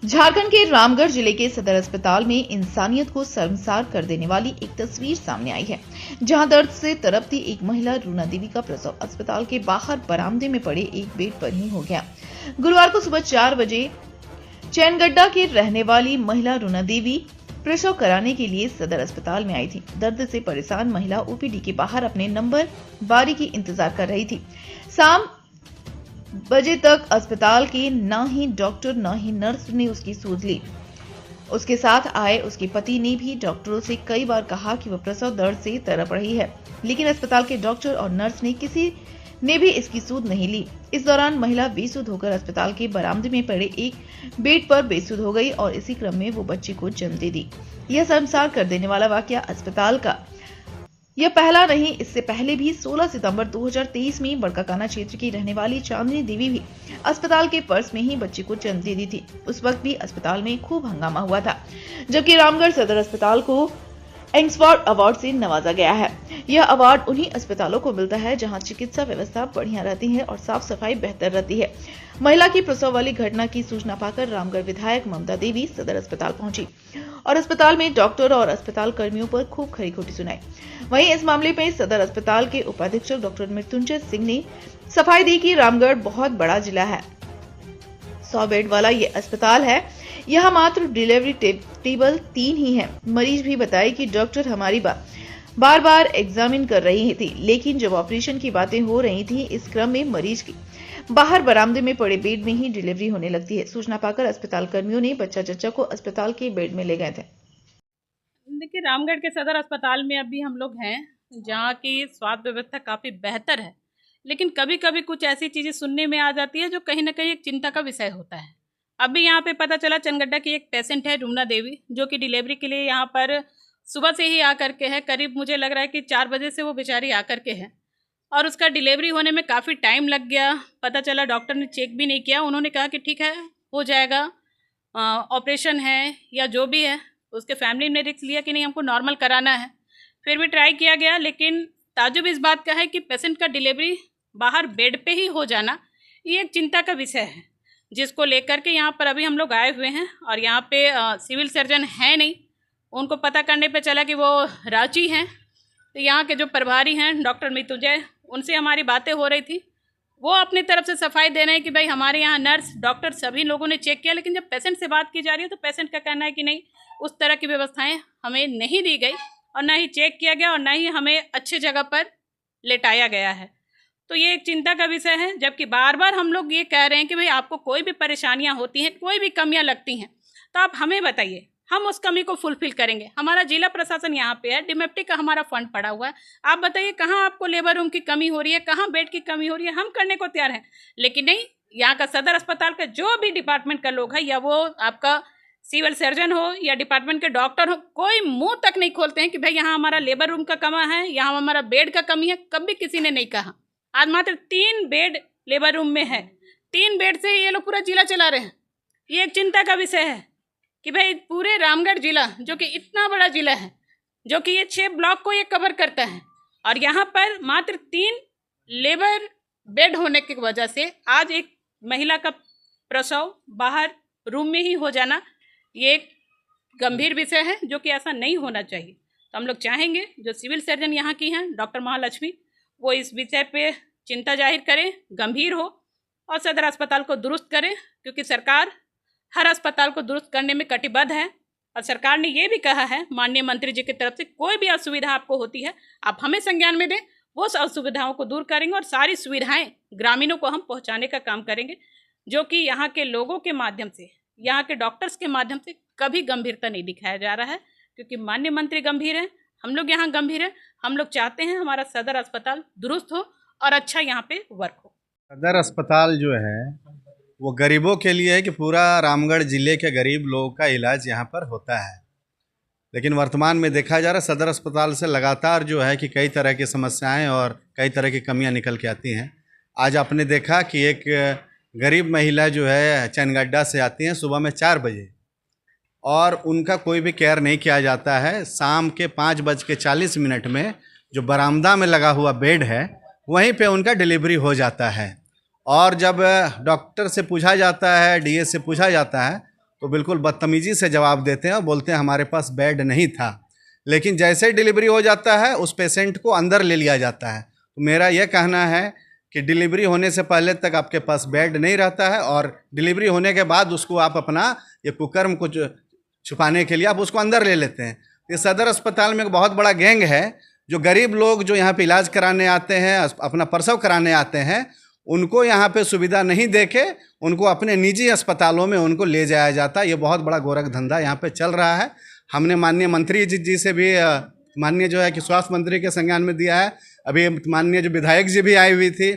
झारखंड के रामगढ़ जिले के सदर अस्पताल में इंसानियत को शर्मसार कर देने वाली एक तस्वीर सामने आई है, जहां दर्द से तड़पती एक महिला रूना देवी का प्रसव अस्पताल के बाहर बरामदे में पड़े एक बेड पर ही हो गया। गुरुवार को सुबह 4 बजे चैनगड्डा की रहने वाली महिला रूना देवी प्रसव कराने के लिए सदर अस्पताल में आई थी। दर्द से परेशान महिला ओपीडी के बाहर अपने नंबर बारी की इंतजार कर रही थी। शाम बजे तक अस्पताल के न ही डॉक्टर न ही नर्स ने उसकी सूझ ली। उसके साथ आए उसके पति ने भी डॉक्टरों से कई बार कहा कि वह प्रसव दर्द से तड़प रही है, लेकिन अस्पताल के डॉक्टर और नर्स ने किसी ने भी इसकी सूझ नहीं ली। इस दौरान महिला बेसुध होकर अस्पताल के बरामदे में पड़े एक बेड पर बेसुध हो गई और इसी क्रम में वो बच्चे को जन्म दे दी। यह शर्मसार कर देने वाला वाकया अस्पताल का यह पहला नहीं, इससे पहले भी 16 सितंबर 2023 में बड़काकाना क्षेत्र की रहने वाली चांदनी देवी भी अस्पताल के पर्स में ही बच्चे को जन्म दे दी थी। उस वक्त भी अस्पताल में खूब हंगामा हुआ था, जबकि रामगढ़ सदर अस्पताल को एंग्सफोर्ड अवार्ड से नवाजा गया है। यह अवार्ड उन्हीं अस्पतालों को मिलता है जहां चिकित्सा व्यवस्था बढ़िया रहती है और साफ सफाई बेहतर रहती है। महिला की प्रसव वाली घटना की सूचना पाकर रामगढ़ विधायक ममता देवी सदर अस्पताल पहुंची और अस्पताल में डॉक्टर और अस्पताल कर्मियों पर खूब खरी खोटी सुनाई। वहीं इस मामले में सदर अस्पताल के उपाधीक्षक डॉक्टर मृत्युंजय सिंह ने सफाई दी कि रामगढ़ बहुत बड़ा जिला है, 100 बेड वाला ये अस्पताल है, यहाँ मात्र डिलीवरी टेबल 3 ही है। मरीज भी बताए कि डॉक्टर हमारी बार बार एग्जामिन कर रही थी, लेकिन जब ऑपरेशन की बातें हो रही थी, इस क्रम में मरीज की बाहर बरामदे में पड़े बेड में ही डिलीवरी होने लगती है। सूचना पाकर अस्पताल कर्मियों ने बच्चा चच्चा को अस्पताल के बेड में ले गए थे। देखिए, रामगढ़ के सदर अस्पताल में अभी हम लोग हैं, जहाँ की स्वास्थ्य व्यवस्था काफ़ी बेहतर है, लेकिन कभी कभी कुछ ऐसी चीज़ें सुनने में आ जाती है जो कहीं ना कहीं एक चिंता का विषय होता है। अभी यहाँ पे पता चला चनगड्डा की एक पेशेंट है रूना देवी, जो कि डिलीवरी के लिए यहाँ पर सुबह से ही आकर के है। करीब मुझे लग रहा है कि 4 बजे से वो बेचारी आकर के है और उसका डिलीवरी होने में काफ़ी टाइम लग गया। पता चला डॉक्टर ने चेक भी नहीं किया, उन्होंने कहा कि ठीक है हो जाएगा, ऑपरेशन है या जो भी है। उसके फैमिली ने रिस्क लिया कि नहीं, हमको नॉर्मल कराना है। फिर भी ट्राई किया गया, लेकिन ताजुब इस बात का है कि पेशेंट का डिलीवरी बाहर बेड पे ही हो जाना, ये एक चिंता का विषय है, जिसको लेकर के यहाँ पर अभी हम लोग आए हुए हैं। और यहाँ पे सिविल सर्जन है नहीं, उनको पता करने पे चला कि वो रांची हैं। तो यहाँ के जो प्रभारी हैं डॉक्टर मृत्युंजय, उनसे हमारी बातें हो रही थी। वो अपनी तरफ से सफाई दे रहे हैं कि भाई हमारे यहाँ नर्स डॉक्टर सभी लोगों ने चेक किया, लेकिन जब पेशेंट से बात की जा रही है तो पेशेंट का कहना है कि नहीं, उस तरह की व्यवस्थाएं हमें नहीं दी गई और ना ही चेक किया गया और ना ही हमें अच्छे जगह पर लेटाया गया है। तो ये एक चिंता का विषय है, जबकि बार बार हम लोग ये कह रहे हैं कि भाई आपको कोई भी परेशानियां होती हैं, कोई भी कमियां लगती हैं, तो आप हमें बताइए, हम उस कमी को फुलफिल करेंगे। हमारा जिला प्रशासन यहाँ पे है, डिमेप्टी का हमारा फंड पड़ा हुआ है। आप बताइए कहाँ आपको लेबर रूम की कमी हो रही है, कहाँ बेड की कमी हो रही है, हम करने को तैयार हैं। लेकिन नहीं, यहाँ का सदर अस्पताल का जो भी डिपार्टमेंट का लोग है, या वो आपका सिविल सर्जन हो या डिपार्टमेंट के डॉक्टर हो, कोई मुंह तक नहीं खोलते हैं कि भाई यहाँ हमारा लेबर रूम का कमी है, यहाँ हमारा बेड का कमी है। कभी किसी ने नहीं कहा। आज मात्र 3 बेड लेबर रूम में है, 3 बेड से ये लोग पूरा जिला चला रहे हैं। ये एक चिंता का विषय है कि भाई पूरे रामगढ़ जिला, जो कि इतना बड़ा जिला है, जो कि ये 6 ब्लॉक को ये कवर करता है, और यहाँ पर मात्र 3 लेबर बेड होने की वजह से आज एक महिला का प्रसव बाहर रूम में ही हो जाना, ये एक गंभीर विषय है, जो कि ऐसा नहीं होना चाहिए। तो हम लोग चाहेंगे जो सिविल सर्जन यहाँ की हैं डॉक्टर महालक्ष्मी, वो इस विषय पे चिंता जाहिर करें, गंभीर हो और सदर अस्पताल को दुरुस्त करें, क्योंकि सरकार हर अस्पताल को दुरुस्त करने में कटिबद्ध है। और सरकार ने ये भी कहा है माननीय मंत्री जी की तरफ से, कोई भी असुविधा आपको होती है आप हमें संज्ञान में दें, वो असुविधाओं को दूर करेंगे और सारी सुविधाएं ग्रामीणों को हम पहुँचाने का काम करेंगे, जो कि यहाँ के लोगों के माध्यम से, यहाँ के डॉक्टर्स के माध्यम से कभी गंभीरता नहीं दिखाया जा रहा है। क्योंकि माननीय मंत्री गंभीर हैं, हम लोग यहाँ गंभीर हैं। हम लोग चाहते हैं हमारा सदर अस्पताल दुरुस्त हो और अच्छा यहाँ पे वर्क हो। सदर अस्पताल जो है वो गरीबों के लिए है कि पूरा रामगढ़ जिले के गरीब लोगों का इलाज यहाँ पर होता है, लेकिन वर्तमान में देखा जा रहा है सदर अस्पताल से लगातार जो है कि कई तरह की समस्याएं और कई तरह की कमियां निकल के आती हैं। आज आपने देखा कि एक गरीब महिला जो है चैनगड्डा से आती हैं सुबह में 4 बजे और उनका कोई भी केयर नहीं किया जाता है। शाम के 5:40 में जो बरामदा में लगा हुआ बेड है वहीं पे उनका डिलीवरी हो जाता है। और जब डॉक्टर से पूछा जाता है, डीएस से पूछा जाता है, तो बिल्कुल बदतमीजी से जवाब देते हैं और बोलते हैं हमारे पास बेड नहीं था। लेकिन जैसे ही डिलीवरी हो जाता है उस पेशेंट को अंदर ले लिया जाता है। तो मेरा यह कहना है कि डिलीवरी होने से पहले तक आपके पास बेड नहीं रहता है और डिलीवरी होने के बाद उसको आप अपना ये कुकर्म को छुपाने के लिए आप उसको अंदर ले लेते हैं। ये सदर अस्पताल में एक बहुत बड़ा गैंग है जो गरीब लोग जो यहाँ पे इलाज कराने आते हैं, अपना प्रसव कराने आते हैं, उनको यहाँ पे सुविधा नहीं देके उनको अपने निजी अस्पतालों में उनको ले जाया जाता है। ये बहुत बड़ा गोरख धंधा यहाँ पे चल रहा है। हमने माननीय मंत्री जी से भी माननीय जो है कि स्वास्थ्य मंत्री के संज्ञान में दिया है। अभी माननीय जो विधायक जी भी आई हुई थी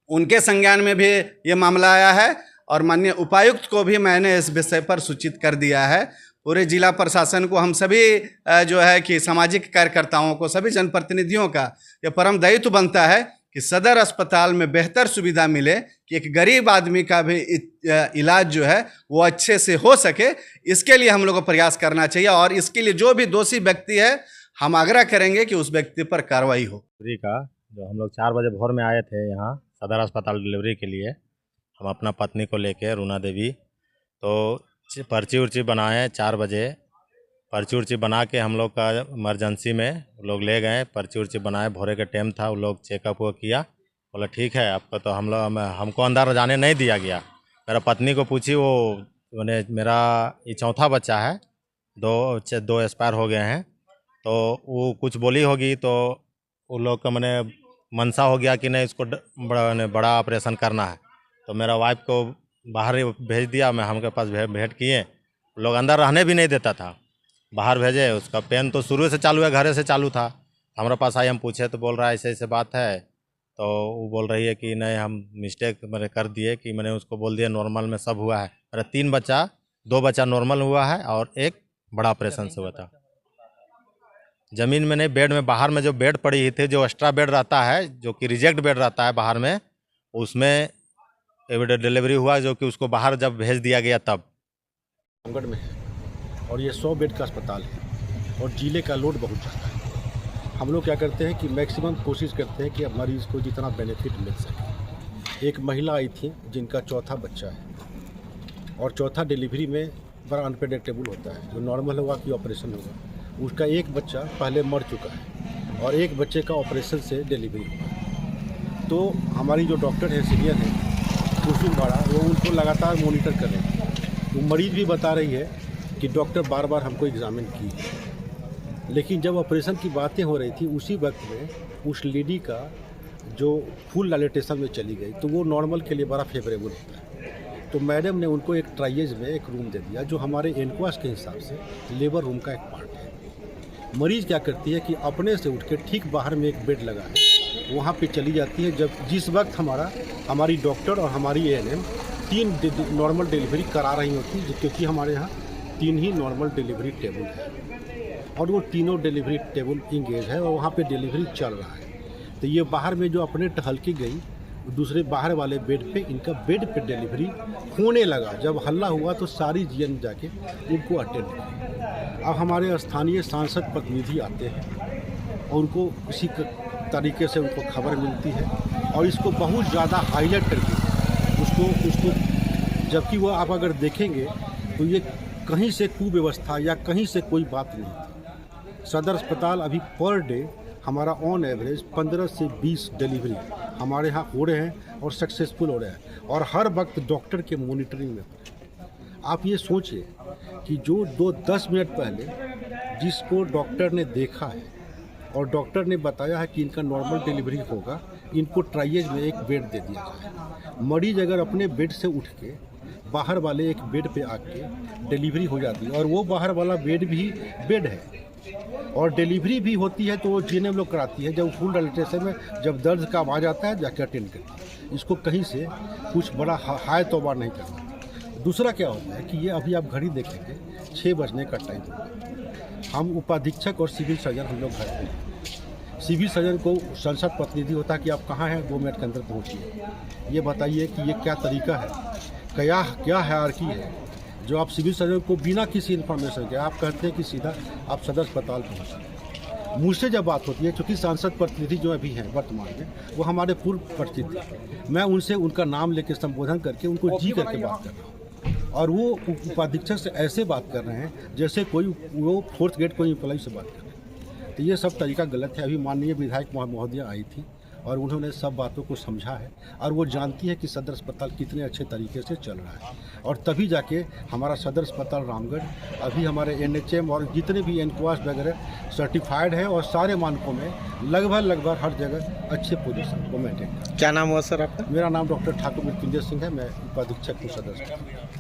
उनके संज्ञान में भी ये मामला आया है और माननीय उपायुक्त को भी मैंने इस विषय पर सूचित कर दिया है। पूरे जिला प्रशासन को, हम सभी जो है कि सामाजिक कार्यकर्ताओं को, सभी जनप्रतिनिधियों का ये परम दायित्व बनता है कि सदर अस्पताल में बेहतर सुविधा मिले कि एक गरीब आदमी का भी इलाज जो है वो अच्छे से हो सके। इसके लिए हम लोग को प्रयास करना चाहिए और इसके लिए जो भी दोषी व्यक्ति है हम आग्रह करेंगे कि उस व्यक्ति पर कार्रवाई हो। डिलीवरी का जो हम लोग 4 बजे भोर में आए थे यहाँ सदर अस्पताल डिलीवरी के लिए, हम अपना पत्नी को लेके रूना देवी, तो पर्ची उर्ची बनाए 4 बजे। पर्ची उर्ची बना के हम लोग का इमरजेंसी में लोग ले गए, पर्ची उर्ची बनाए, भोरे का टाइम था, वो लोग चेकअप वो किया, बोला ठीक है आपका, तो हमको अंदर जाने नहीं दिया गया। मेरा पत्नी को पूछी, वो मैंने मेरा ये चौथा बच्चा है, 2 एक्सपायर हो गए हैं, तो वो कुछ बोली होगी तो वो लोग का मैंने मनसा हो गया कि नहीं इसको बड़ा ऑपरेशन करना है। तो मेरा वाइफ को बाहर भेज दिया, मैं हमके पास भेंट किए, लोग अंदर रहने भी नहीं देता था, बाहर भेजे। उसका पेन तो शुरू से चालू है, घरे से चालू था। हमारे पास आई, हम पूछे तो बोल रहा है ऐसे ऐसे बात है। तो वो बोल रही है कि नहीं हम मिस्टेक मैंने कर दिए, कि मैंने उसको बोल दिया नॉर्मल में सब हुआ है। मेरा 3 बच्चा, 2 बच्चा नॉर्मल हुआ है और 1 बड़ा ऑपरेशन से हुआ था। ज़मीन में नहीं, बेड में, बाहर में जो बेड पड़ी हुई थी, जो एक्स्ट्रा बेड रहता है, जो कि रिजेक्ट बेड रहता है बाहर में, उसमें डिलीवरी हुआ, जो कि उसको बाहर जब भेज दिया गया तब। रामगढ़ में है और ये 100 बेड का अस्पताल है और जिले का लोड बहुत ज़्यादा है। हम लोग क्या करते हैं कि मैक्सिमम कोशिश करते हैं कि मरीज़ को जितना बेनिफिट मिल सके। एक महिला आई थी जिनका चौथा बच्चा है और चौथा डिलीवरी में बड़ा अनप्रेडिक्टेबल होता है, जो नॉर्मल होगा कि ऑपरेशन होगा। उसका एक बच्चा पहले मर चुका है और एक बच्चे का ऑपरेशन से डिलीवरी हुआ। तो हमारी जो डॉक्टर है, सीनियर है कुसुम बाड़ा, वो उनको लगातार मॉनिटर कर रहे हैं। वो मरीज़ भी बता रही है कि डॉक्टर बार बार हमको एग्जामिन की, लेकिन जब ऑपरेशन की बातें हो रही थी उसी वक्त में उस लेडी का जो फुल डायलिटेशन में चली गई, तो वो नॉर्मल के लिए बड़ा फेवरेबल होता है। तो मैडम ने उनको एक ट्राइएज में एक रूम दे दिया, जो हमारे एनक्वास के हिसाब से लेबर रूम का एक पार्ट है। मरीज़ क्या करती है कि अपने से उठ के ठीक बाहर में एक बेड लगा है, वहाँ पे चली जाती है। जब जिस वक्त हमारी डॉक्टर और हमारी एएनएम 3 नॉर्मल डिलीवरी करा रही होती, क्योंकि हमारे यहाँ 3 ही नॉर्मल डिलीवरी टेबल है और वो तीनों डिलीवरी टेबल इंगेज है और वहाँ पे डिलीवरी चल रहा है। तो ये बाहर में जो अपने टहल के गई, दूसरे बाहर वाले बेड पे इनका बेड पे डिलीवरी होने लगा। जब हल्ला हुआ तो सारी जीएन जाके उनको अटेंड किया। अब हमारे स्थानीय सांसद प्रतिनिधि आते हैं और उनको इसी तरीके से उनको खबर मिलती है और इसको बहुत ज़्यादा हाईलाइट करके उसको जबकि वो आप अगर देखेंगे तो ये कहीं से कुव्यवस्था या कहीं से कोई बात नहीं थी। सदर अस्पताल अभी पर डे हमारा ऑन एवरेज 15 से 20 डिलीवरी हमारे यहाँ हो रहे हैं और सक्सेसफुल हो रहे हैं और हर वक्त डॉक्टर के मॉनिटरिंग में। आप ये सोचिए कि जो 10 मिनट पहले जिसको डॉक्टर ने देखा है और डॉक्टर ने बताया है कि इनका नॉर्मल डिलीवरी होगा, इनको ट्राइएज में एक बेड दे दिया जाए। मरीज अगर अपने बेड से उठ के बाहर वाले एक बेड पे आके डिलीवरी हो जाती है और वो बाहर वाला बेड भी बेड है और डिलीवरी भी होती है, तो वो जीएनएम लोग कराती है। जब फुल डायलिटेशन में जब दर्द का आवाज़ आता है जाके अटेंड करती है। इसको कहीं से कुछ बड़ा हाय तौबा नहीं करना। दूसरा क्या होता है कि ये अभी आप घड़ी देखेंगे 6 बजने का टाइम होगा। हम उपाधीक्षक और सिविल सर्जन हम लोग घर पे हैं। सिविल सर्जन को संसद प्रतिनिधि होता है कि आप कहाँ हैं, 2 मिनट के अंदर पहुँचिए। ये बताइए कि ये क्या तरीका है, क्या हायरार्की है जो आप सिविल सर्जन को बिना किसी इन्फॉर्मेशन के आप कहते हैं कि सीधा आप सदर अस्पताल पहुँचें। मुझसे जब बात होती है, चूँकि सांसद प्रतिनिधि जो अभी हैं वर्तमान में, वो हमारे पूर्व परिचित थे, मैं उनसे उनका नाम लेकर संबोधन करके उनको जी करके बात कर रहा हूँ। और वो उपाधीक्षक से ऐसे बात कर रहे हैं जैसे कोई वो 4th ग्रेड कोई एम्प्लॉय से बात कर रहे हैं। तो ये सब तरीका गलत है। अभी माननीय विधायक महोदया आई थी और उन्होंने सब बातों को समझा है और वो जानती है कि सदर अस्पताल कितने अच्छे तरीके से चल रहा है, और तभी जाके हमारा सदर अस्पताल रामगढ़ अभी हमारे NHM और जितने भी एनक्वास वगैरह सर्टिफाइड है और सारे मानकों में लगभग हर जगह अच्छे पोजीशन को मेंटेन कर। क्या नाम हुआ सर आपका? मेरा नाम डॉक्टर ठाकुर मृत्युंजय सिंह है, मैं उपाधीक्षक हूँ सदर अस्पताल।